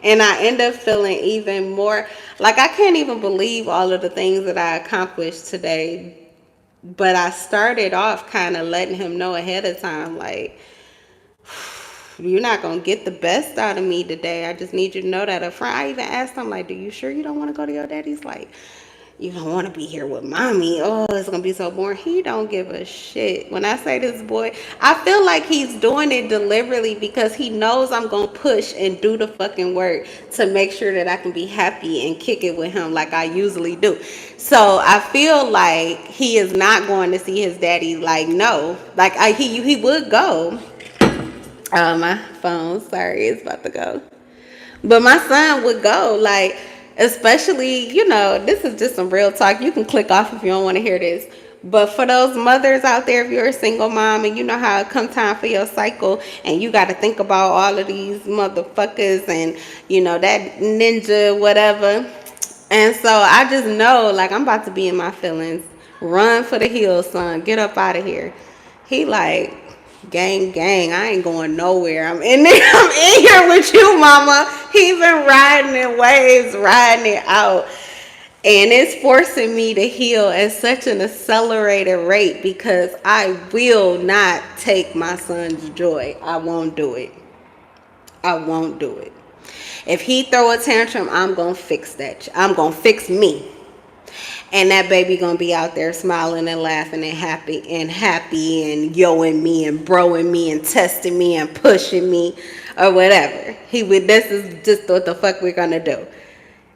and I end up feeling even more like I can't even believe all of the things that I accomplished today. But I started off kind of letting him know ahead of time, like, you're not going to get the best out of me today. I just need you to know that up front. I even asked him, like, do you sure you don't want to go to your daddy's? Like, you don't want to be here with Mommy. Oh, it's going to be so boring. He don't give a shit. When I say this boy, I feel like he's doing it deliberately because he knows I'm going to push and do the fucking work to make sure that I can be happy and kick it with him like I usually do. So I feel like he is not going to see his daddy. Like, no. Like, he would go. Oh, my phone. Sorry, it's about to go. But my son would go, like, especially, this is just some real talk. You can click off if you don't want to hear this. But for those mothers out there, if you're a single mom and you know how it come time for your cycle and you got to think about all of these motherfuckers and, that ninja, whatever. And so I just know, like, I'm about to be in my feelings. Run for the hills, son. Get up out of here. He like, gang, I ain't going nowhere. I'm in there. I'm in here with you, Mama. He been riding in waves, riding it out. And it's forcing me to heal at such an accelerated rate because I will not take my son's joy. I won't do it. I won't do it. If he throw a tantrum, I'm going to fix that. I'm going to fix me. And that baby gonna be out there smiling and laughing and happy and yoing me and broing me and testing me and pushing me or whatever. This is just what the fuck we're gonna do.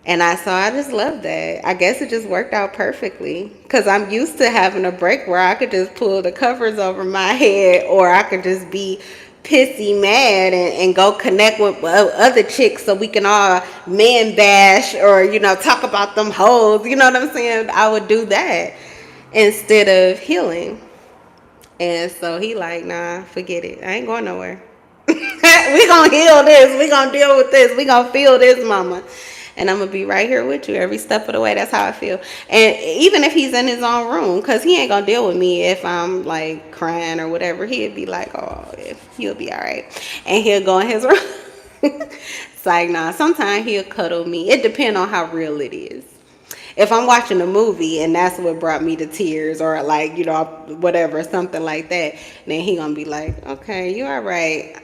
And I just love that. I guess it just worked out perfectly. Because I'm used to having a break where I could just pull the covers over my head or I could just be pissy mad and go connect with other chicks so we can all man bash or, you know, talk about them hoes. You know what I'm saying? I would do that instead of healing. And so he like, nah, forget it. I ain't going nowhere. We gonna heal this. We gonna deal with this. We gonna feel this, mama. And I'm gonna be right here with you every step of the way. That's how I feel. And even if he's in his own room, because he ain't gonna deal with me if I'm like crying or whatever, he'd be like, oh, you'll be all right. And he'll go in his room. It's like, nah, sometimes he'll cuddle me. It depends on how real it is. If I'm watching a movie and that's what brought me to tears, or like, you know, whatever, something like that, then he gonna be like, okay, you all right.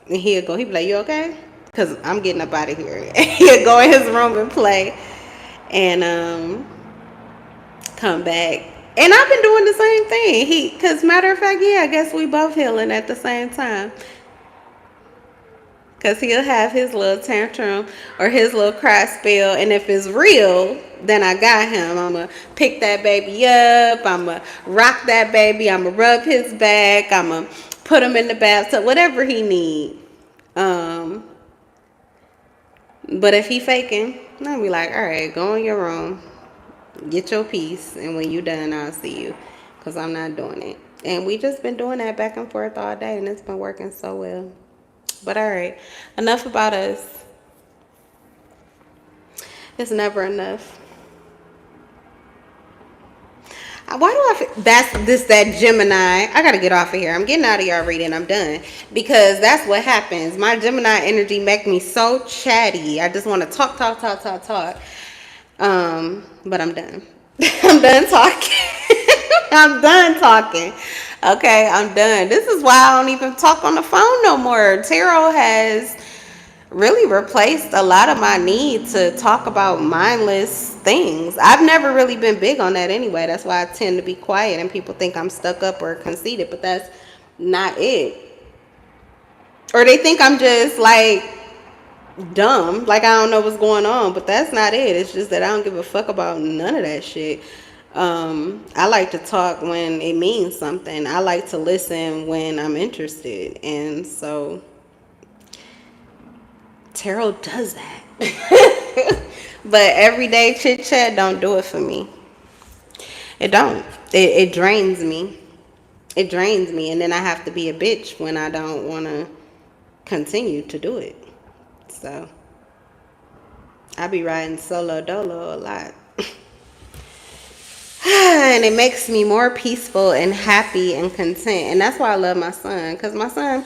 And he'll be like, you okay? Because I'm getting up out of here. He'll go in his room and play and come back. And I've been doing the same thing. Because matter of fact, yeah, I guess we both healing at the same time. Because he'll have his little tantrum or his little cry spell. And if it's real, then I got him. I'm going to pick that baby up. I'm going to rock that baby. I'm going to rub his back. I'm going to put him in the bathtub. Whatever he need. But if he faking, I'll be like, all right, go in your room. Get your peace. And when you done, I'll see you. Because I'm not doing it. And we just been doing that back and forth all day. And it's been working so well. But all right, enough about us. It's never enough. Why do I feel that Gemini? I gotta get off of here. I'm getting out of y'all reading. I'm done. Because that's what happens. My Gemini energy make me so chatty. I just want to talk. But I'm done. I'm done talking. I'm done talking. Okay, I'm done. This is why I don't even talk on the phone no more. Tarot has really replaced a lot of my need to talk about mindless things. I've never really been big on that anyway. That's why I tend to be quiet and people think I'm stuck up or conceited, but that's not it. Or they think I'm just like dumb, like I don't know what's going on, but that's not it. It's just that I don't give a fuck about none of that shit. I like to talk when it means something. I like to listen when I'm interested. And so tarot does that. But everyday chit chat don't do it for me. It don't. It drains me. It drains me. And then I have to be a bitch when I don't want to continue to do it. So I be riding solo dolo a lot. And it makes me more peaceful and happy and content. And that's why I love my son. Because my son,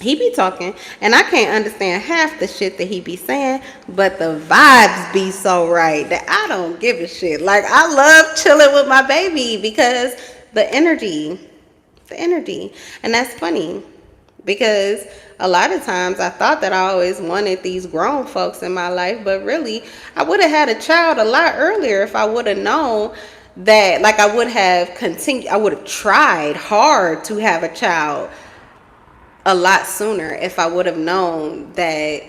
he be talking. And I can't understand half the shit that he be saying. But the vibes be so right that I don't give a shit. Like, I love chilling with my baby because the energy. And that's funny. Because a lot of times I thought that I always wanted these grown folks in my life. But really, I would have had a child a lot earlier if I would have known that, like, I would have tried hard to have a child a lot sooner if I would have known that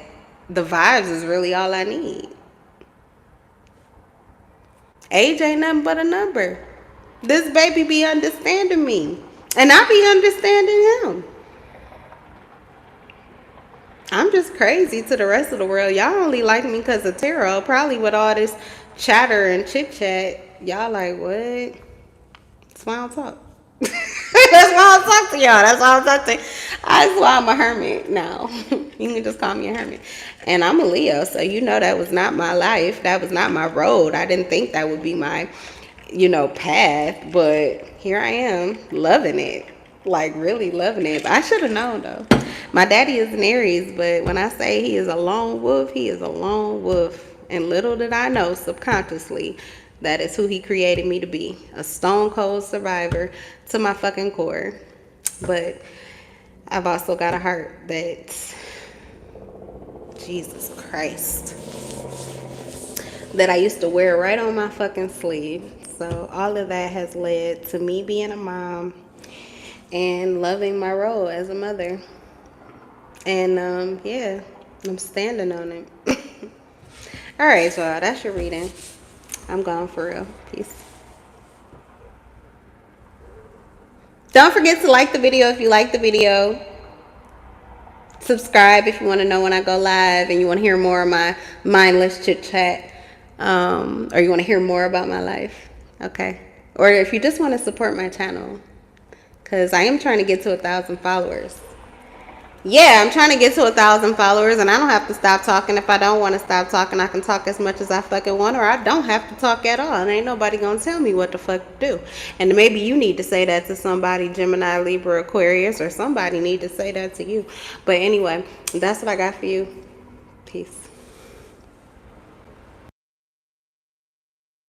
the vibes is really all I need. Age ain't nothing but a number. This baby be understanding me, and I be understanding him. I'm just crazy to the rest of the world. Y'all only like me because of tarot. Probably with all this chatter and chit chat. Y'all like, what? That's why I don't talk. That's why I don't talk to y'all. That's why I don't talk to you. That's why I'm a hermit now. You can just call me a hermit. And I'm a Leo, so you know that was not my life. That was not my road. I didn't think that would be my, path. But here I am, loving it. Like, really loving it. But I should have known, though. My daddy is an Aries, but when I say he is a lone wolf, he is a lone wolf. And little did I know, subconsciously, that is who he created me to be. A stone cold survivor to my fucking core. But I've also got a heart that, Jesus Christ, that I used to wear right on my fucking sleeve. So all of that has led to me being a mom and loving my role as a mother. And yeah, I'm standing on it. All right, so that's your reading. I'm gone for real. Peace. Don't forget to like the video if you like the video. Subscribe if you want to know when I go live and you want to hear more of my mindless chit chat, or you want to hear more about my life. Okay. Or if you just want to support my channel, because I am trying to get to 1,000 followers. Yeah, I'm trying to get to 1,000 followers, and I don't have to stop talking. If I don't want to stop talking, I can talk as much as I fucking want, or I don't have to talk at all. And ain't nobody gonna tell me what the fuck to do. And maybe you need to say that to somebody, Gemini, Libra, Aquarius, or somebody need to say that to you. But anyway, that's what I got for you. Peace.